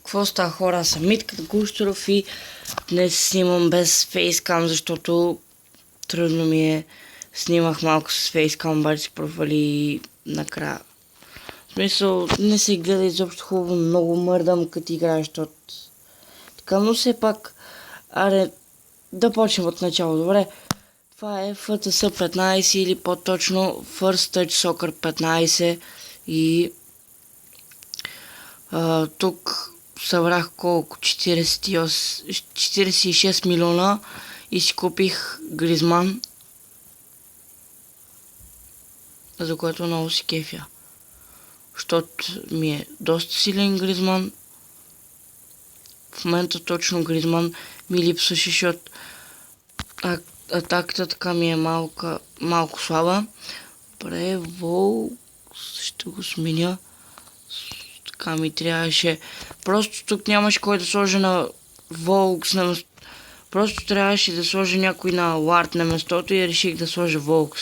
Какво става, хора? Аз съм Митка Гущеров и днес снимам без фейскам, защото трудно ми е. Снимах малко с фейскам, обаче се провали накрая. В смисъл, не се гледа изобщо хубаво, много мърдам като играеш, защото... Така, но все пак... Аре, да почнем от начало, добре? Това е FTS 15 или по-точно First Touch Soccer 15 и... тук събрах колко? 46 милиона и си купих Гризман, за което много си кефя. Защото ми е доста силен Гризман. В момента точно Гризман ми липсваше, защото атаката така ми е малко слаба. Добре, Вол, ще го сменя. Така ми трябваше. Просто тук нямаше кой да сложи на Волкс на место. Просто трябваше да сложи някой на Лард на местото и реших да сложа Волкс.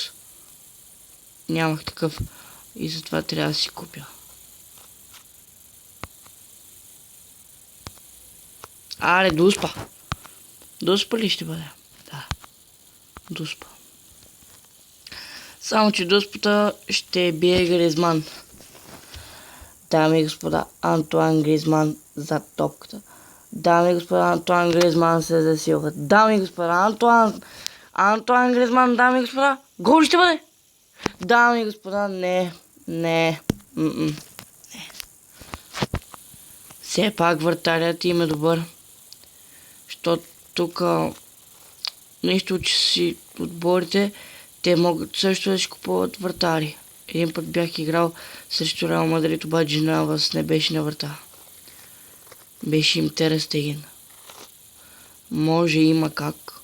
Нямах такъв. И затова трябва да си купя. Аре, Дуспа. Дуспа ли ще бъде? Да. Дуспа. Само че Дуспата ще бие Гризман. Дами и господа, Антуан Гризман зад топката. Дами и господа, Антуан Гризман се засилва. Дами и господа, Антуан Гризман, дами и господа, гол ще бъде! Дами и господа, не. Все пак вратарят им е добър. Защото тук нищо, че си отборите, те могат също да си купуват вратари. Един път бях играл срещу Реал Мадрид, обаче Навас не беше на врата. Беше им Тер Стеген. Може, има как.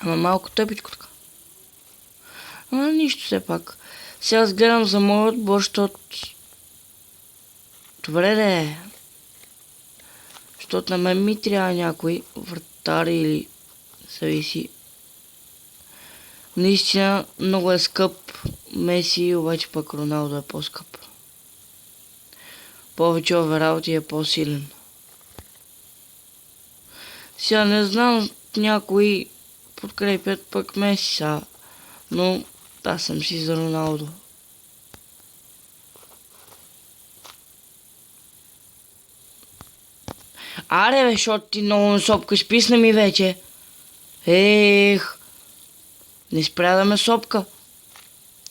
Ама малко тъпичко така. Ама нищо все пак. Сега аз гледам за моят отбор, защото... Добре де. Защото на мен ми трябва някой вратар или зависи. Наистина много е скъп Меси, обаче пък Роналдо е по-скъп. Повече овераут и е по-силен. Сега не знам, някои подкрепят пък Меси са, но аз съм си за Роналдо. Аре бе, защото ти много насопкаш, писна ми вече. Ех, не спря да ме сопка.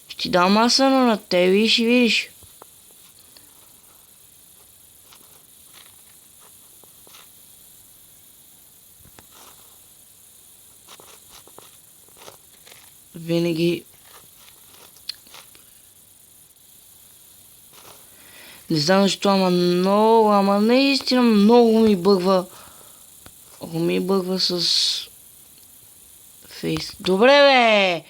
Ще ти дам маса на тебе и ще видиш. Винаги... Не знам защо, ама наистина много ми бъгва. Много ми бъгва с... Фейс. Добре бе!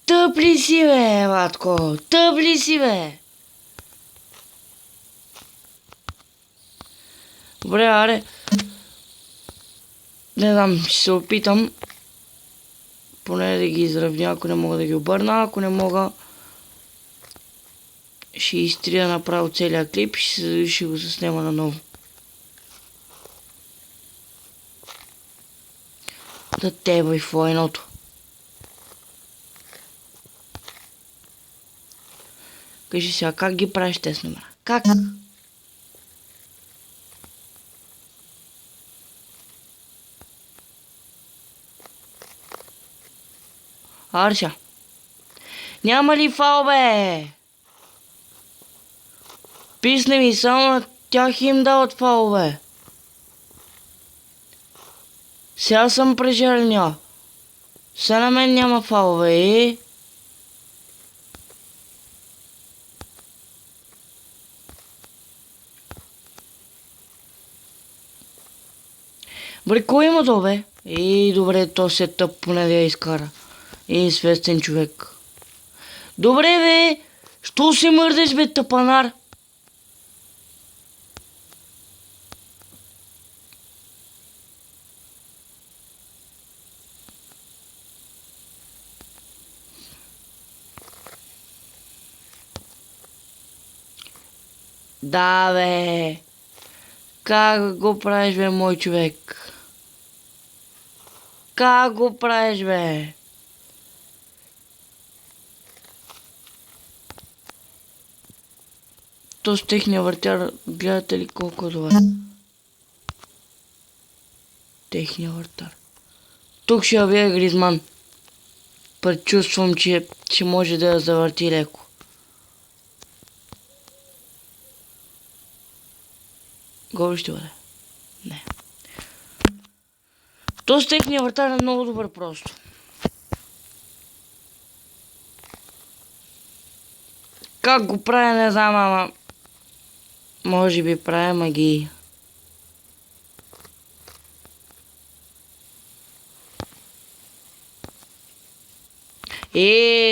Тъп ли си бе, матко? Тъп ли си бе? Добре, аре. Не знам, ще се опитам. Поне да ги изравня, ако не мога да ги обърна. Ако не мога, ще изтрия направо целият клип и ще го заснема наново. Да тебай в войното. Кажи сега, как ги правиш тези номера? Как? Арша. Няма ли фал, бе? Писне ми, само на тях им дават фал, бе. Сега съм прежерня. Сега на мен няма фал, бе. Бре, кой има то, бе? Добре, то се тъп поне да я изкара. Известен човек. Добре, бе! Що се мърдеш, бе, тъпанар? Да, бе! Как го правиш, бе, мой човек? Как го правиш, бе? То с техния вратар, гледате ли колко е добър? Техния вратар. Тук ще я бие Гризман. Предчувствам, че може да я завърти леко. Гол ще бъде? Не. То с техния вратар е много добър просто. Как го прави, не знам, ама може би прави магии.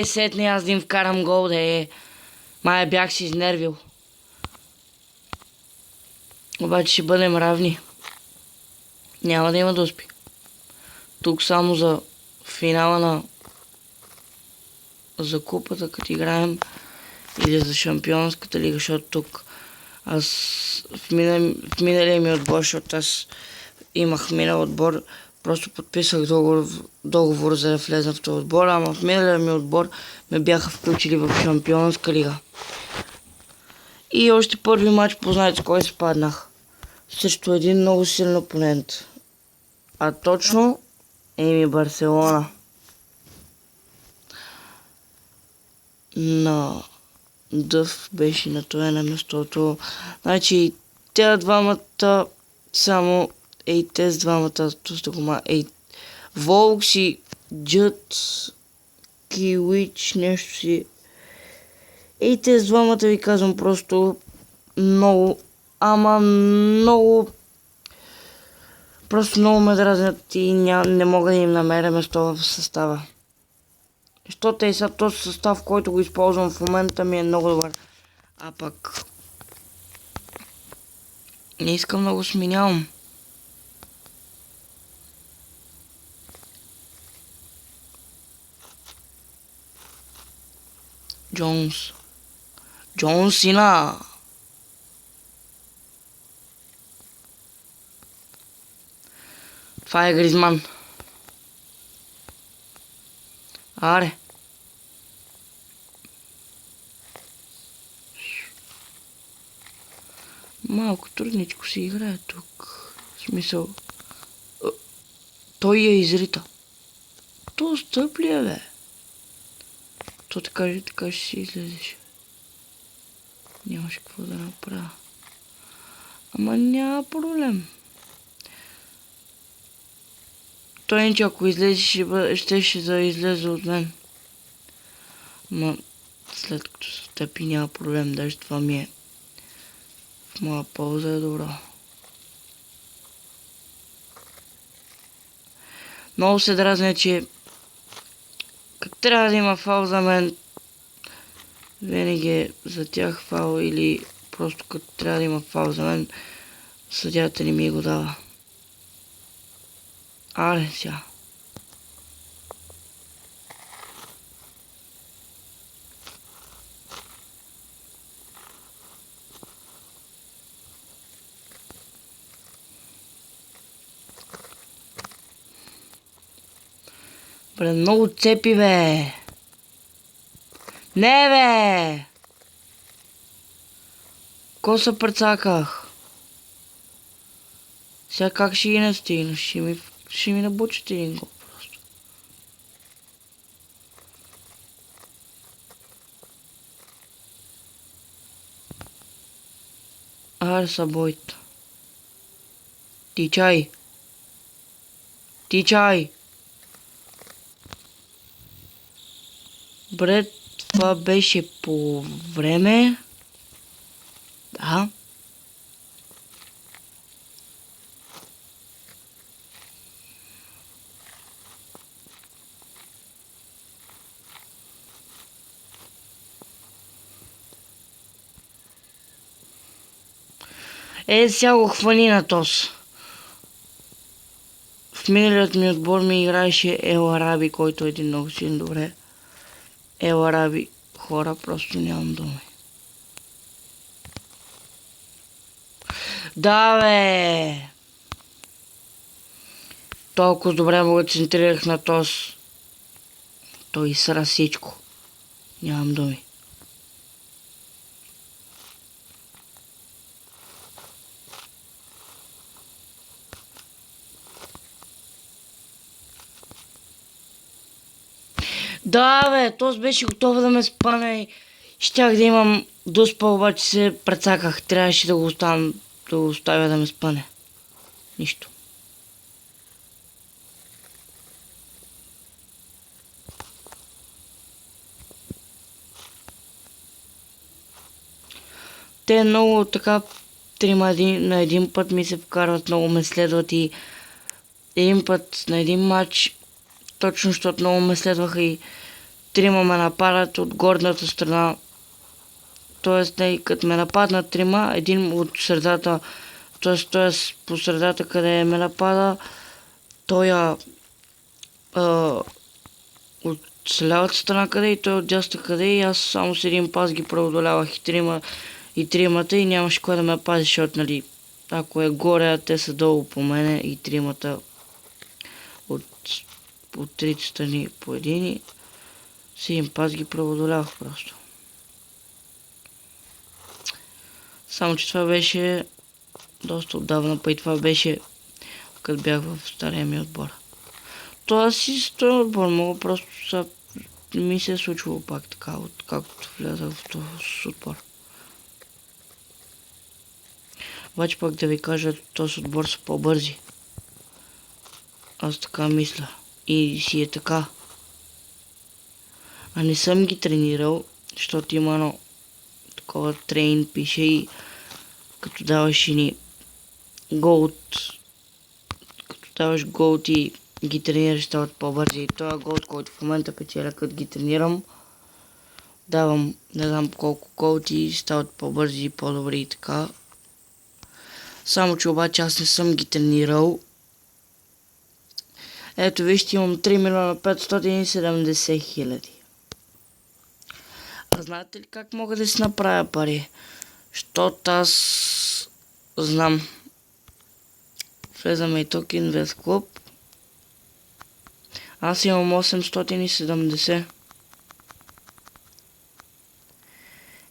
Сетне аз да им вкарам гол, май бях си изнервил. Обаче ще бъдем равни. Няма да има да успи. Тук само за финала за купата, като играем, или за шампионската лига, защото тук аз в миналия ми отбор, защото аз имах минал отбор, просто подписах договор за да влезна в този отбор, ама в миналия ми отбор ме бяха включили в шампионска лига. И още първи матч, познайте с кой се паднах. Срещу един много силен опонент. А точно Барселона. На Дъв беше на това на местото. Значи, те двамата само тези двамата, Волкс и Джът Килич, нещо си. Тези двамата ви казвам просто много, ама много, просто много ме дразнят и не мога да им намеря место в състава. Защото и сега този състав, който го използвам в момента, ми е много добър. А пък не искам да го сменявам. Джон Сина. Това е Гризман. Аре. Малко трудничко си играе тук. В смисъл. Той я изрита. То стъп ли е, бе? То така ще си излезеш. Нямаш какво да направя. Ама няма проблем. Той ниче, ако излезеш, ще да излезе от мен. Ама след като се стъпи, няма проблем. Даже това ми е в моя полза е добро. Много се дразня, че как трябва да има фал за мен, винаги е за тях фал, или просто като трябва да има фал за мен, съдията не ми го дава. Аре сега. Бре, много цепи, бе. Не, бе. Ко се прецаках? Сега как ще ги настигна? Ще ми набучите един гол просто. Аре са бойта. Тичай. Бре, това беше по време. Да. Сега го хвани на тос. В миналият ми отбор ми играеше Ел Араби, който е един много силен добре. Ел Араби, хора, просто нямам думи. Да, бе! Толкова добре му го центрирах на този. Той изсра всичко. Нямам думи. Да, бе, този беше готов да ме спане. Щях да имам доспа, обаче се прецаках. Трябваше да го оставя да ме спане. Нищо. Те много така трима на един път ми се вкарват, много ме следват и един път на един матч, точно защото много ме следваха и трима ме нападат от горната страна. Тоест, като ме нападнат трима, един от средата, т.е. по средата, къде ме напада, той от лявата страна къде и той от дясната къде и аз само с един пас ги преодолявах и тримата и нямаше кой да ме пази, защото, нали, ако е горе, а те са долу по мене и тримата от трите страни по един и с един пас ги преодолявах просто. Само, че това беше доста отдавна, па и това беше като бях в стария ми отбор. Това си с този отбор мога, просто ми се е случвало пак така, откакто влязах в този отбор. Обаче пък да ви кажа, този отбор са по-бързи. Аз така мисля. И си е така. А не съм ги тренирал, защото има едно такова трейн пише и като даваш ни голд, като даваш голд и ги тренираш, стават по-бързи. И този голд, който в момента печеля, като ги тренирам, давам не знам колко голд и стават по-бързи и по-добри и така. Само че обаче аз не съм ги тренирал. Ето вижте, имам 3 милиона 570 хиляди. А знаете ли как мога да си направя пари? Щото аз знам. Влезаме и тук Инвест Клуб. Аз имам 870.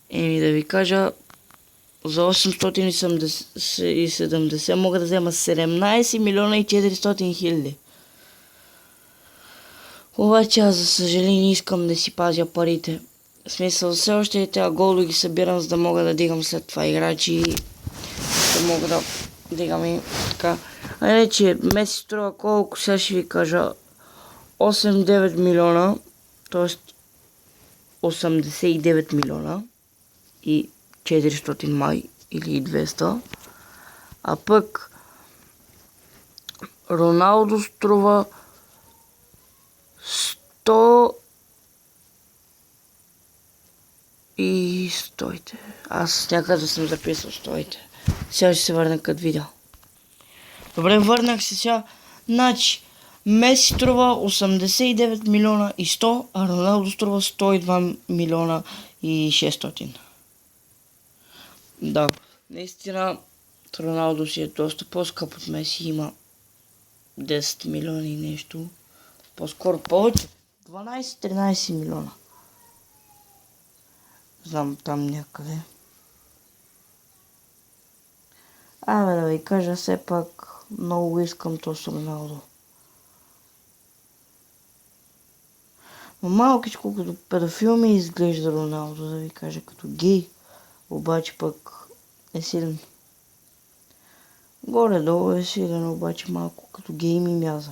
Еми да ви кажа, за 870 мога да взема 17 милиона и 400 хиляди. Обаче аз за съжаление искам да си пазя парите. В смисъл, все още тези голдо ги събирам, за да мога да дигам след това играчи. Да мога да дигам и така. А не, че Меси струва колко, сега ще ви кажа 8-9 милиона, т.е. 89 милиона и 400 май или 200. А пък Роналдо струва 100 и стойте. Аз някъде съм записал стойте. Сега ще се върна като видео. Добре, върнах се сега. Значи, Меси струва 89 милиона и 100, а Роналдо струва 102 милиона и 600. Да, наистина Роналдо си е доста по-скъп от Меси. Има 10 милиона и нещо. По-скоро повече. 12-13 милиона. Знам там някъде. Абе да ви кажа, все пак много искам то с Роналдо. Но малкичко като педофил ми изглежда Роналдо, да ви кажа, като гей. Обаче пък е силен. Горе-долу е силен, обаче малко като гей ми мяза.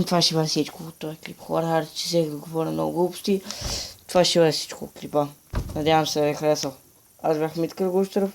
Това ще бъде всичко от този клип. Хора, че сега говоря много глупости. Това ще бъде всичко от клипа. Надявам се да ви е харесал. Аз бях Митка Гущеров.